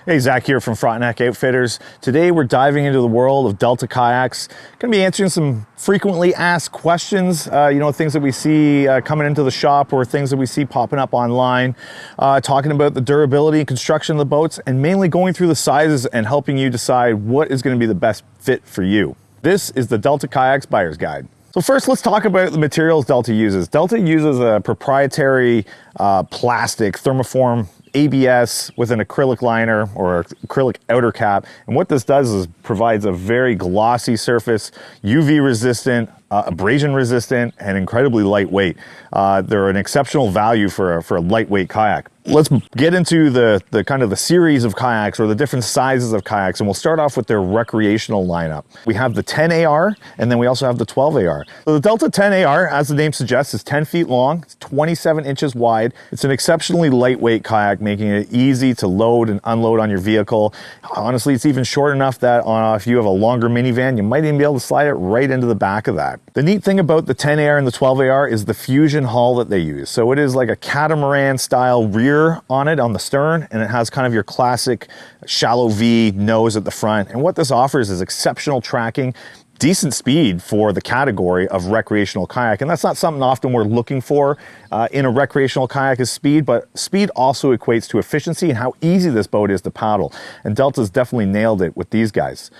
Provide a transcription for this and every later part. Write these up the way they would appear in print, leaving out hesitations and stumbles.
Hey, Zach here from Frontenac Outfitters. Today we're diving into the world of Delta Kayaks. Going to be answering some frequently asked questions, things that we see coming into the shop or things that we see popping up online, talking about the durability and construction of the boats, and mainly going through the sizes and helping you decide what is going to be the best fit for you. This is the Delta Kayaks Buyer's Guide. So first, let's talk about the materials Delta uses. Delta uses a proprietary plastic thermoform ABS with an acrylic liner or acrylic outer cap. And what this does is provides a very glossy surface, UV resistant, abrasion resistant, and incredibly lightweight. They're an exceptional value for a lightweight kayak. Let's get into the kind of the series of kayaks or the different sizes of kayaks, and we'll start off with their recreational lineup. We have the 10AR, and then we also have the 12AR. So the Delta 10AR, as the name suggests, is 10 feet long, it's 27 inches wide. It's an exceptionally lightweight kayak, making it easy to load and unload on your vehicle. Honestly, it's even short enough that if you have a longer minivan, you might even be able to slide it right into the back of that. The neat thing about the 10AR and the 12AR is the fusion hull that they use. So it is like a catamaran style rear on it on the stern, and it has kind of your classic shallow V nose at the front. And what this offers is exceptional tracking, decent speed for the category of recreational kayak. And that's not something often we're looking for in a recreational kayak is speed, but speed also equates to efficiency and how easy this boat is to paddle. And Delta's definitely nailed it with these guys.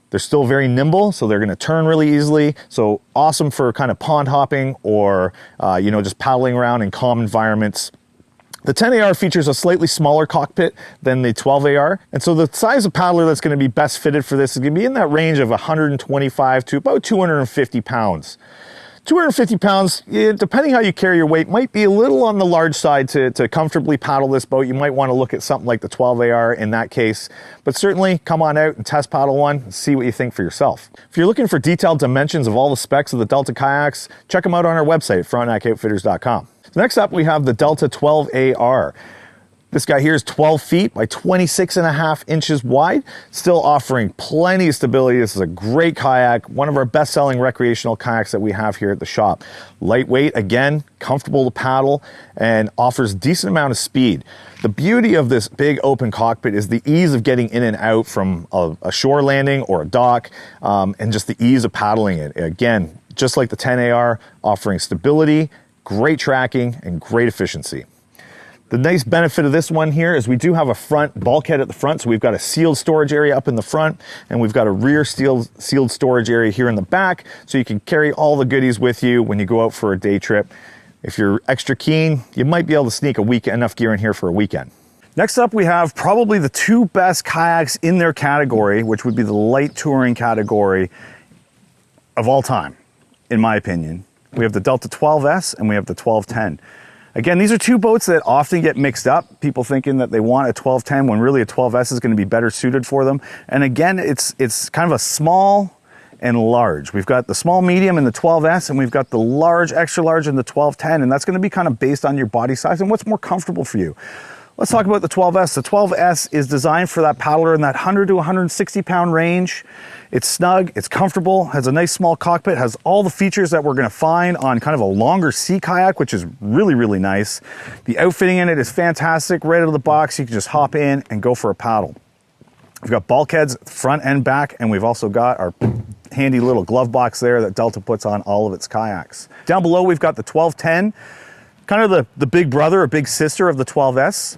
They're still very nimble, so they're gonna turn really easily. So awesome for kind of pond hopping or just paddling around in calm environments. The 10AR features a slightly smaller cockpit than the 12AR. And so the size of paddler that's gonna be best fitted for this is gonna be in that range of 125 to about 250 pounds. 250 pounds, depending how you carry your weight, might be a little on the large side to comfortably paddle this boat. You might want to look at something like the 12AR in that case, but certainly come on out and test paddle one and see what you think for yourself. If you're looking for detailed dimensions of all the specs of the Delta kayaks, check them out on our website, frontenacoutfitters.com. So next up, we have the Delta 12AR. This guy here is 12 feet by 26.5 inches wide, still offering plenty of stability. This is a great kayak, one of our best-selling recreational kayaks that we have here at the shop. Lightweight, again, comfortable to paddle, and offers a decent amount of speed. The beauty of this big open cockpit is the ease of getting in and out from a shore landing or a dock, and just the ease of paddling it. Again, just like the 10AR, offering stability, great tracking, and great efficiency. The nice benefit of this one here is we do have a front bulkhead at the front, so we've got a sealed storage area up in the front, and we've got a rear sealed storage area here in the back, so you can carry all the goodies with you when you go out for a day trip. If you're extra keen, you might be able to sneak enough gear in here for a weekend. Next up, we have probably the two best kayaks in their category, which would be the light touring category of all time, in my opinion. We have the Delta 12S and we have the 1210. Again, these are two boats that often get mixed up, people thinking that they want a 1210 when really a 12S is going to be better suited for them. And again, it's kind of a small and large. We've got the small medium in the 12S, and we've got the large, extra large in the 1210, and that's going to be kind of based on your body size and what's more comfortable for you. Let's talk about the 12S. The 12S is designed for that paddler in that 100 to 160 pound range. It's snug, it's comfortable, has a nice small cockpit, has all the features that we're gonna find on kind of a longer sea kayak, which is really, really nice. The outfitting in it is fantastic. Right out of the box, you can just hop in and go for a paddle. We've got bulkheads front and back, and we've also got our handy little glove box there that Delta puts on all of its kayaks. Down below, we've got the 1210, kind of the big brother or big sister of the 12S,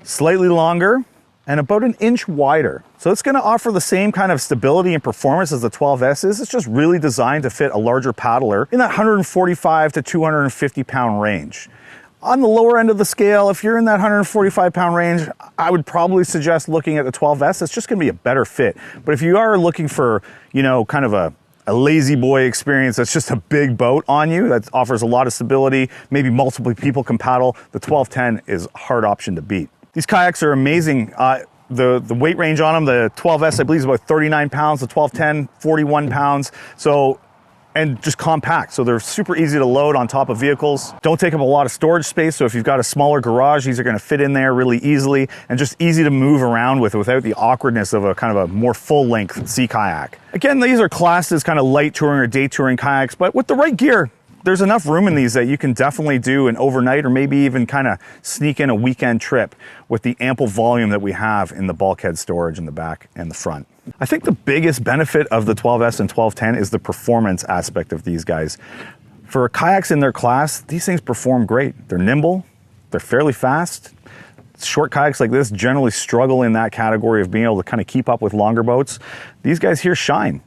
slightly longer and about an inch wider. So it's gonna offer the same kind of stability and performance as the 12S is. It's just really designed to fit a larger paddler in that 145 to 250 pound range. On the lower end of the scale, if you're in that 145 pound range, I would probably suggest looking at the 12S. It's just gonna be a better fit. But if you are looking for, kind of a lazy boy experience that's just a big boat on you that offers a lot of stability, maybe multiple people can paddle, the 1210 is a hard option to beat. These kayaks are amazing. The weight range on them, the 12S I believe is about 39 pounds, the 1210 41 pounds. So, and just compact, so they're super easy to load on top of vehicles. Don't take up a lot of storage space, so if you've got a smaller garage, these are gonna fit in there really easily, and just easy to move around with without the awkwardness of a kind of a more full-length sea kayak. Again, these are classed as kind of light touring or day touring kayaks, but with the right gear, there's enough room in these that you can definitely do an overnight or maybe even kind of sneak in a weekend trip with the ample volume that we have in the bulkhead storage in the back and the front. I think the biggest benefit of the 12S and 1210 is the performance aspect of these guys. For kayaks in their class, these things perform great. They're nimble, they're fairly fast. Short kayaks like this generally struggle in that category of being able to kind of keep up with longer boats. These guys here shine.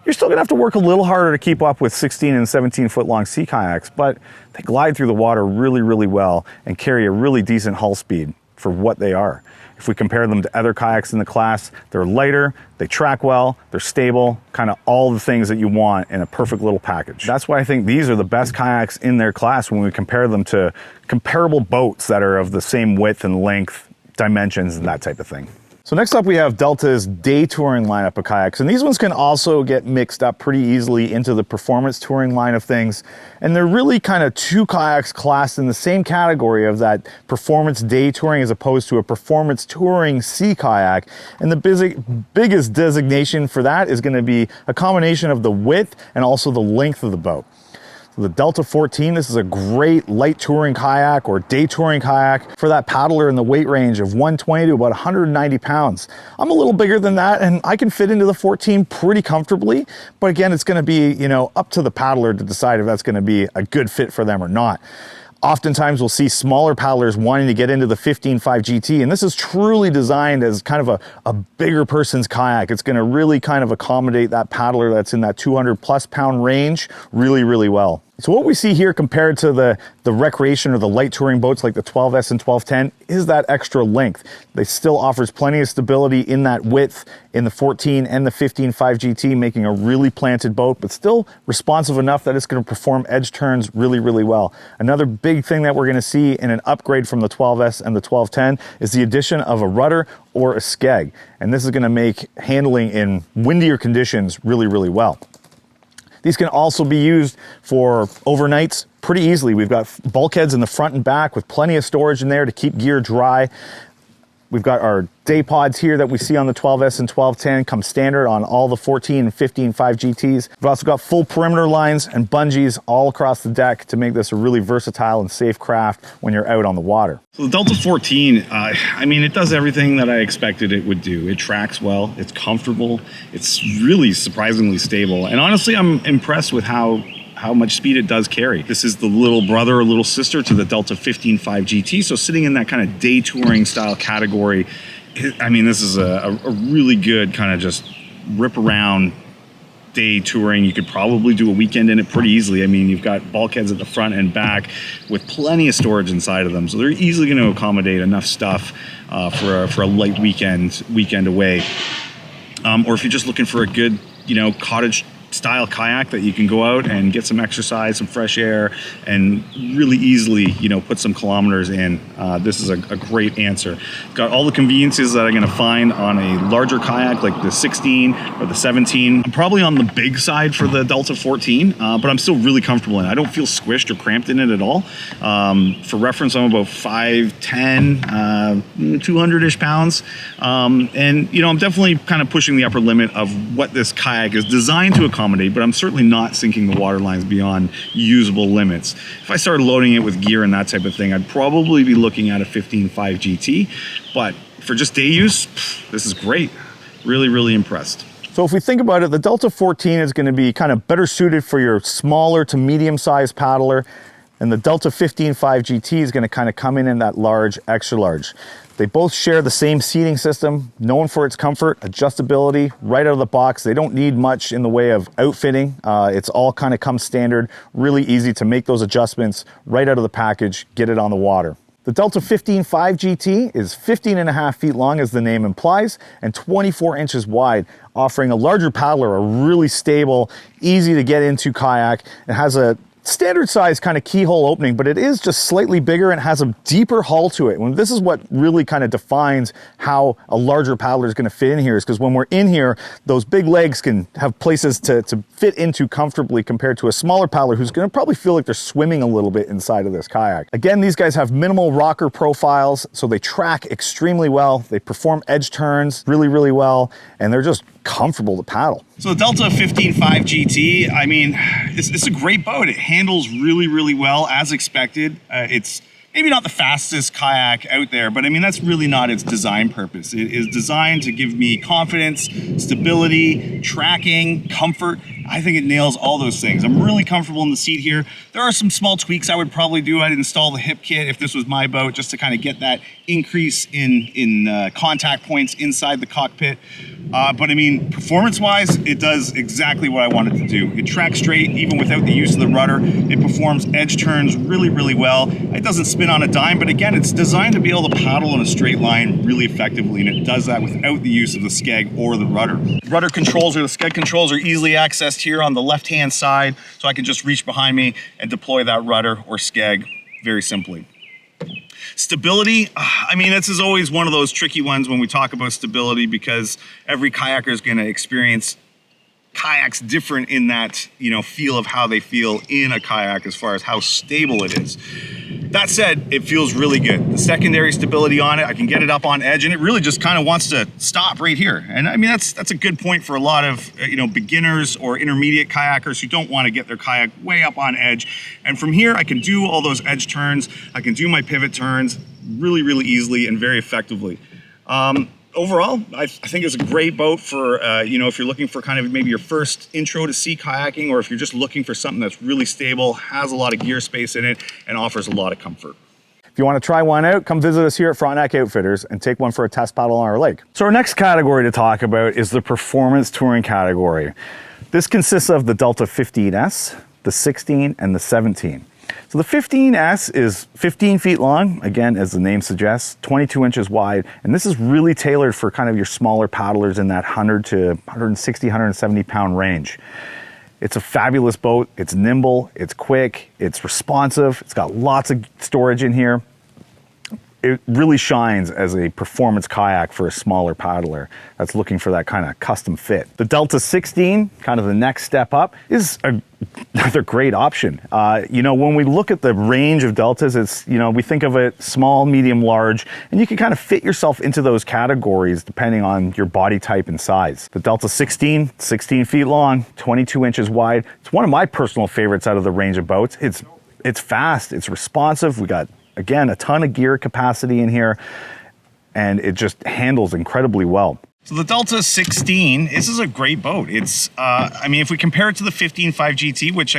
You're still gonna have to work a little harder to keep up with 16 and 17 foot long sea kayaks, but they glide through the water really, really well and carry a really decent hull speed for what they are. If we compare them to other kayaks in the class, they're lighter, they track well, they're stable, kind of all the things that you want in a perfect little package. That's why I think these are the best kayaks in their class when we compare them to comparable boats that are of the same width and length, dimensions, and that type of thing. So next up we have Delta's day touring lineup of kayaks, and these ones can also get mixed up pretty easily into the performance touring line of things, and they're really kind of two kayaks classed in the same category of that performance day touring as opposed to a performance touring sea kayak. And the biggest designation for that is going to be a combination of the width and also the length of the boat. The Delta 14, this is a great light touring kayak or day touring kayak for that paddler in the weight range of 120 to about 190 pounds. I'm a little bigger than that and I can fit into the 14 pretty comfortably, but again, it's gonna be, you know, up to the paddler to decide if that's gonna be a good fit for them or not. Oftentimes we'll see smaller paddlers wanting to get into the 15.5 GT, and this is truly designed as kind of a bigger person's kayak. It's gonna really kind of accommodate that paddler that's in that 200+ pound range really, really well. So what we see here compared to the recreation or the light touring boats like the 12S and 1210 is that extra length. They still offers plenty of stability in that width in the 14 and the 15.5 GT, making a really planted boat, but still responsive enough that it's gonna perform edge turns really, really well. Another big thing that we're gonna see in an upgrade from the 12S and the 1210 is the addition of a rudder or a skeg. And this is gonna make handling in windier conditions really, really well. These can also be used for overnights pretty easily. We've got bulkheads in the front and back with plenty of storage in there to keep gear dry. We've got our day pods here that we see on the 12S and 1210 come standard on all the 14 and 15.5 GTs. We've also got full perimeter lines and bungees all across the deck to make this a really versatile and safe craft when you're out on the water. So the Delta 14, I mean, it does everything that I expected it would do. It tracks well, it's comfortable, it's really surprisingly stable. And honestly, I'm impressed with how much speed it does carry. This is the little brother or little sister to the Delta 15.5 GT. So sitting in that kind of day touring style category, I mean, this is a really good kind of just rip around day touring. You could probably do a weekend in it pretty easily. I mean, you've got bulkheads at the front and back with plenty of storage inside of them. So they're easily going to accommodate enough stuff for a light weekend away. Or if you're just looking for a good, you know, cottage style kayak that you can go out and get some exercise, some fresh air, and really easily, you know, put some kilometers in. This is a great answer. Got all the conveniences that I'm going to find on a larger kayak like the 16 or the 17. I'm probably on the big side for the Delta 14, but I'm still really comfortable in it. I don't feel squished or cramped in it at all. For reference, I'm about 5'10", 200-ish pounds. And, you know, I'm definitely kind of pushing the upper limit of what this kayak is designed to accommodate, but I'm certainly not sinking the water lines beyond usable limits. If I started loading it with gear and that type of thing, I'd probably be looking at a 15.5 GT, but for just day use, this is great. Really, really impressed. So if we think about it, the Delta 14 is going to be kind of better suited for your smaller to medium-sized paddler, and the Delta 15.5 GT is going to kind of come in that large, extra large. They both share the same seating system, known for its comfort, adjustability, right out of the box. They don't need much in the way of outfitting. It's all kind of comes standard, really easy to make those adjustments right out of the package, get it on the water. The Delta 15.5 GT is 15.5 feet long, as the name implies, and 24 inches wide, offering a larger paddler a really stable, easy to get into kayak. It has a standard size kind of keyhole opening, but it is just slightly bigger and has a deeper hull to it. And this is what really kind of defines how a larger paddler is going to fit in here, is because when we're in here, those big legs can have places to fit into comfortably compared to a smaller paddler who's going to probably feel like they're swimming a little bit inside of this kayak. Again, these guys have minimal rocker profiles, so they track extremely well. They perform edge turns really, really well, and they're just comfortable to paddle. So the Delta 15.5 GT, I mean, it's a great boat. It handles really, really well as expected. It's maybe not the fastest kayak out there, but I mean, that's really not its design purpose. It is designed to give me confidence, stability, tracking, comfort. I think it nails all those things. I'm really comfortable in the seat here. There are some small tweaks I would probably do. I'd install the hip kit if this was my boat, just to kind of get that increase in contact points inside the cockpit. But I mean, performance-wise, it does exactly what I wanted to do. It tracks straight even without the use of the rudder. It performs edge turns really, really well. It doesn't spin on a dime, but again, it's designed to be able to paddle in a straight line really effectively, and it does that without the use of the skeg or the rudder. Rudder controls or the skeg controls are easily accessed here on the left-hand side, so I can just reach behind me and deploy that rudder or skeg very simply. Stability, I mean, this is always one of those tricky ones when we talk about stability, because every kayaker is going to experience kayaks different in that, feel of how they feel in a kayak as far as how stable it is. That said, it feels really good. The secondary stability on it, I can get it up on edge, and it really just kind of wants to stop right here. And I mean, that's a good point for a lot of beginners or intermediate kayakers who don't want to get their kayak way up on edge. And from here, I can do all those edge turns. I can do my pivot turns really, really easily and very effectively. Overall, I think it's a great boat for, if you're looking for kind of maybe your first intro to sea kayaking, or if you're just looking for something that's really stable, has a lot of gear space in it, and offers a lot of comfort. If you want to try one out, come visit us here at Frontenac Outfitters and take one for a test paddle on our lake. So our next category to talk about is the performance touring category. This consists of the Delta 15S, the 16, and the 17. So the 15S is 15 feet long, again, as the name suggests, 22 inches wide, and this is really tailored for kind of your smaller paddlers in that 100 to 160, 170 pound range. It's a fabulous boat. It's nimble, it's quick, it's responsive, it's got lots of storage in here. It really shines as a performance kayak for a smaller paddler that's looking for that kind of custom fit. The Delta 16, kind of the next step up, is another great option. When we look at the range of Deltas, it's, we think of it small, medium, large, and you can kind of fit yourself into those categories depending on your body type and size. The Delta 16 feet long, 22 inches wide. It's one of my personal favorites out of the range of boats. It's fast, it's responsive. We got, again, a ton of gear capacity in here, and it just handles incredibly well. So the Delta 16, this is a great boat. It's, if we compare it to the 15.5 GT, which,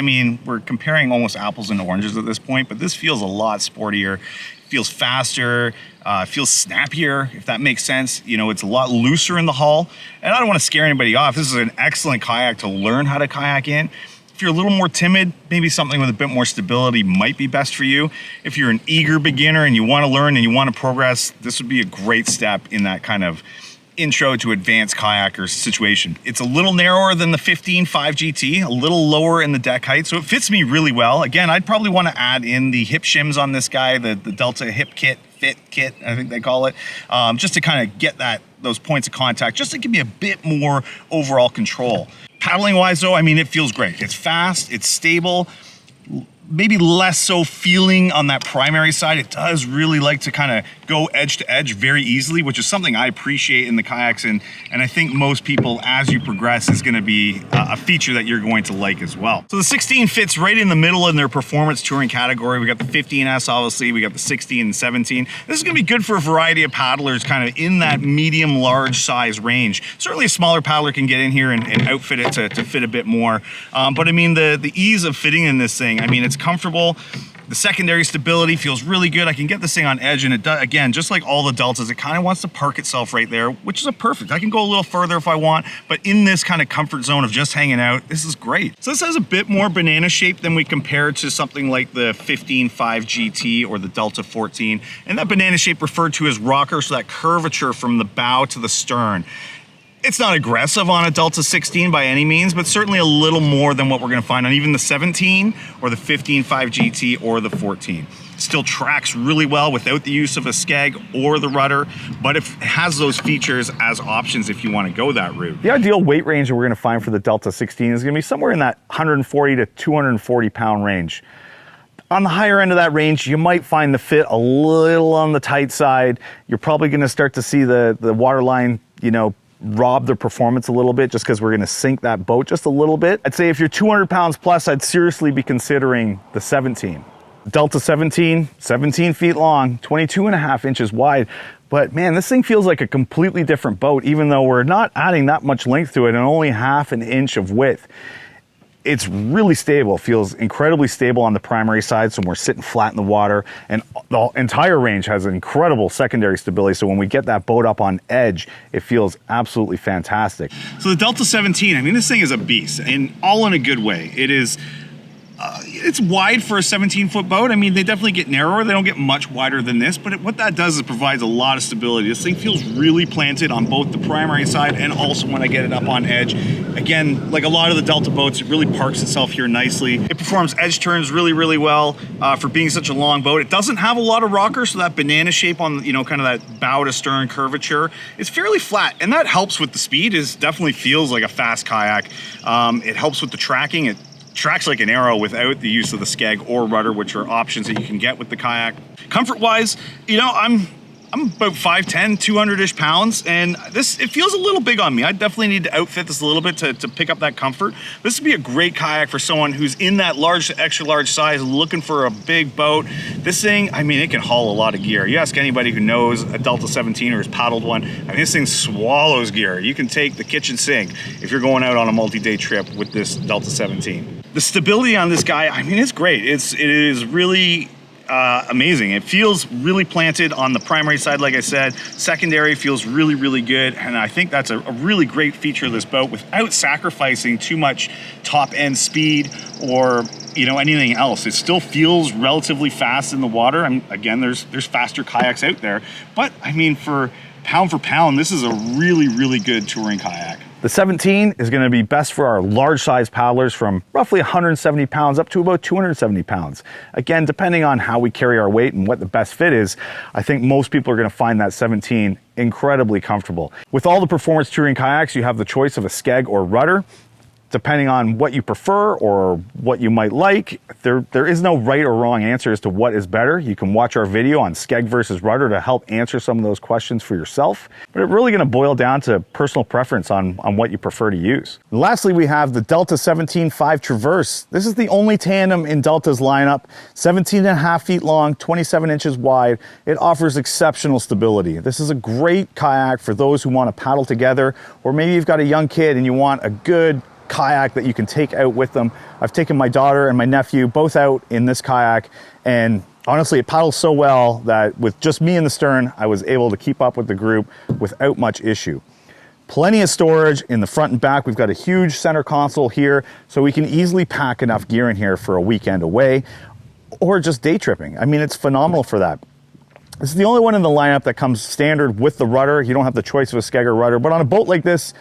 we're comparing almost apples and oranges at this point, but this feels a lot sportier, feels faster, feels snappier, if that makes sense. It's a lot looser in the hull, and I don't want to scare anybody off. This is an excellent kayak to learn how to kayak in. If you're a little more timid, maybe something with a bit more stability might be best for you. If you're an eager beginner and you want to learn and you want to progress, this would be a great step in that kind of intro to advanced kayaker situation. It's a little narrower than the 15.5 GT, a little lower in the deck height, so it fits me really well. Again, I'd probably want to add in the hip shims on this guy, the Delta hip kit, fit kit, I think they call it, just to kind of get those points of contact, just to give me a bit more overall control. Paddling wise though, it feels great. It's fast, it's stable, maybe less so feeling on that primary side. It does really like to kind of go edge to edge very easily, which is something I appreciate in the kayaks, and I think most people, as you progress, is going to be a feature that you're going to like as well. So the 16 fits right in the middle in their performance touring category. We got the 15S, obviously, we got the 16 and 17. This is going to be good for a variety of paddlers kind of in that medium large size range. Certainly a smaller paddler can get in here and outfit it to fit a bit more, but the ease of fitting in this thing, it's comfortable. The secondary stability feels really good. I can get this thing on edge, and it does, again, just like all the Deltas, it kind of wants to park itself right there, which is a perfect. I can go a little further if I want, but in this kind of comfort zone of just hanging out, this is great. So this has a bit more banana shape than we compare to something like the 15.5 GT or the Delta 14, and that banana shape referred to as rocker, so that curvature from the bow to the stern. It's not aggressive on a Delta 16 by any means, but certainly a little more than what we're gonna find on even the 17 or the 15.5 GT or the 14. Still tracks really well without the use of a skeg or the rudder, but it has those features as options if you want to go that route. The ideal weight range that we're gonna find for the Delta 16 is gonna be somewhere in that 140 to 240 pound range. On the higher end of that range, you might find the fit a little on the tight side. You're probably gonna start to see the waterline, rob the performance a little bit just because we're going to sink that boat just a little bit. I'd say if you're 200 pounds plus, I'd seriously be considering the 17. Delta 17, 17 feet long, 22.5 inches wide. But man, this thing feels like a completely different boat, even though we're not adding that much length to it and only half an inch of width. It's really stable, feels incredibly stable on the primary side, so we're sitting flat in the water, and the entire range has incredible secondary stability, so when we get that boat up on edge, it feels absolutely fantastic. So the Delta 17, I mean, this thing is a beast, and all in a good way. It is, it's wide for a 17-foot boat. I mean, they definitely get narrower. They don't get much wider than this, but what that does is provides a lot of stability. This thing feels really planted on both the primary side and also when I get it up on edge. Again, like a lot of the Delta boats, it really parks itself here nicely. It performs edge turns really, really well for being such a long boat. It doesn't have a lot of rocker, so that banana shape on, you know, kind of that bow to stern curvature, it's fairly flat, and that helps with the speed. It definitely feels like a fast kayak. It helps with the tracking. It tracks like an arrow without the use of the skeg or rudder, which are options that you can get with the kayak. Comfort-wise, you know, I'm about 5'10", 200-ish pounds, and it feels a little big on me. I definitely need to outfit this a little bit to pick up that comfort. This would be a great kayak for someone who's in that large to extra large size, looking for a big boat. This thing, I mean, it can haul a lot of gear. You ask anybody who knows a Delta 17 or has paddled one, I mean, this thing swallows gear. You can take the kitchen sink if you're going out on a multi-day trip with this Delta 17. The stability on this guy, I mean, it's great. It is really amazing. It feels really planted on the primary side, like I said. Secondary feels really, really good, and I think that's a really great feature of this boat without sacrificing too much top-end speed or, you know, anything else. It still feels relatively fast in the water. And again, there's faster kayaks out there, but I mean, for pound, this is a really, really good touring kayak. The 17 is going to be best for our large size paddlers from roughly 170 pounds up to about 270 pounds. Again, depending on how we carry our weight and what the best fit is, I think most people are going to find that 17 incredibly comfortable. With all the performance touring kayaks, you have the choice of a skeg or rudder. Depending on what you prefer or what you might like, there is no right or wrong answer as to what is better. You can watch our video on skeg versus rudder to help answer some of those questions for yourself. But it's really going to boil down to personal preference on what you prefer to use. And lastly, we have the Delta 17 5 Traverse. This is the only tandem in Delta's lineup. 17.5 feet long, 27 inches wide. It offers exceptional stability. This is a great kayak for those who want to paddle together, or maybe you've got a young kid and you want a good kayak that you can take out with them. I've taken my daughter and my nephew both out in this kayak, and honestly, it paddles so well that with just me in the stern, I was able to keep up with the group without much issue. Plenty of storage in the front and back. We've got a huge center console here, so we can easily pack enough gear in here for a weekend away or just day tripping. I mean, it's phenomenal for that. This is the only one in the lineup that comes standard with the rudder. You don't have the choice of a skeg or rudder, but on a boat like this,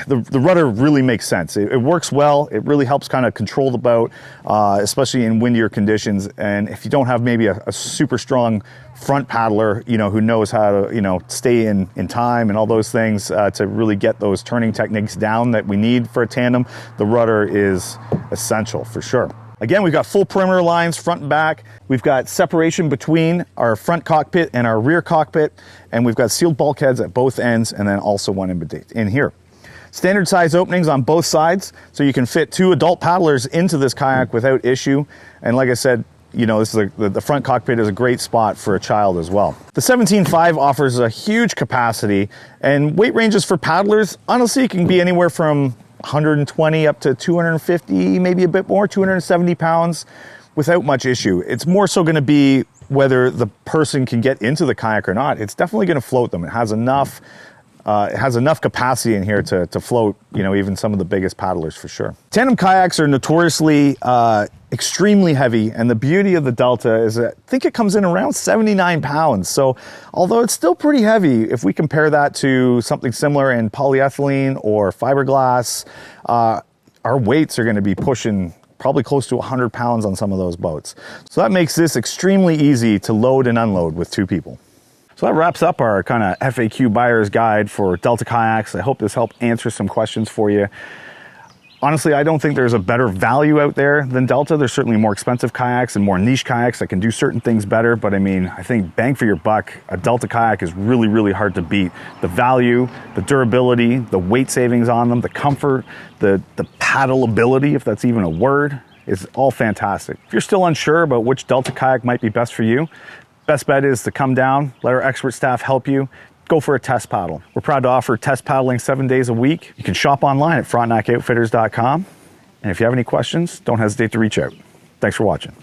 the rudder really makes sense. It works well. It really helps kind of control the boat, especially in windier conditions. And if you don't have maybe a super strong front paddler, you know, who knows how to, you know, stay in time and all those things to really get those turning techniques down that we need for a tandem, the rudder is essential for sure. Again, we've got full perimeter lines, front and back. We've got separation between our front cockpit and our rear cockpit. And we've got sealed bulkheads at both ends and then also one in here. Standard size openings on both sides, so you can fit 2 adult paddlers into this kayak without issue. And like I said, you know, this is the front cockpit is a great spot for a child as well. The 17.5 offers a huge capacity, and weight ranges for paddlers, honestly, it can be anywhere from 120 up to 250, maybe a bit more, 270 pounds without much issue. It's more so going to be whether the person can get into the kayak or not. It's definitely going to float them. It has enough capacity in here to float, you know, even some of the biggest paddlers for sure. Tandem kayaks are notoriously extremely heavy, and the beauty of the Delta is that I think it comes in around 79 pounds. So although it's still pretty heavy, if we compare that to something similar in polyethylene or fiberglass, our weights are going to be pushing probably close to 100 pounds on some of those boats. So that makes this extremely easy to load and unload with 2 people. So that wraps up our kind of FAQ buyer's guide for Delta Kayaks. I hope this helped answer some questions for you. Honestly, I don't think there's a better value out there than Delta. There's certainly more expensive kayaks and more niche kayaks that can do certain things better. But I mean, I think bang for your buck, a Delta kayak is really, really hard to beat. The value, the durability, the weight savings on them, the comfort, the paddleability, if that's even a word, is all fantastic. If you're still unsure about which Delta kayak might be best for you, best bet is to come down, let our expert staff help you. Go for a test paddle. We're proud to offer test paddling 7 days a week. You can shop online at frontenacoutfitters.com. And if you have any questions, don't hesitate to reach out. Thanks for watching.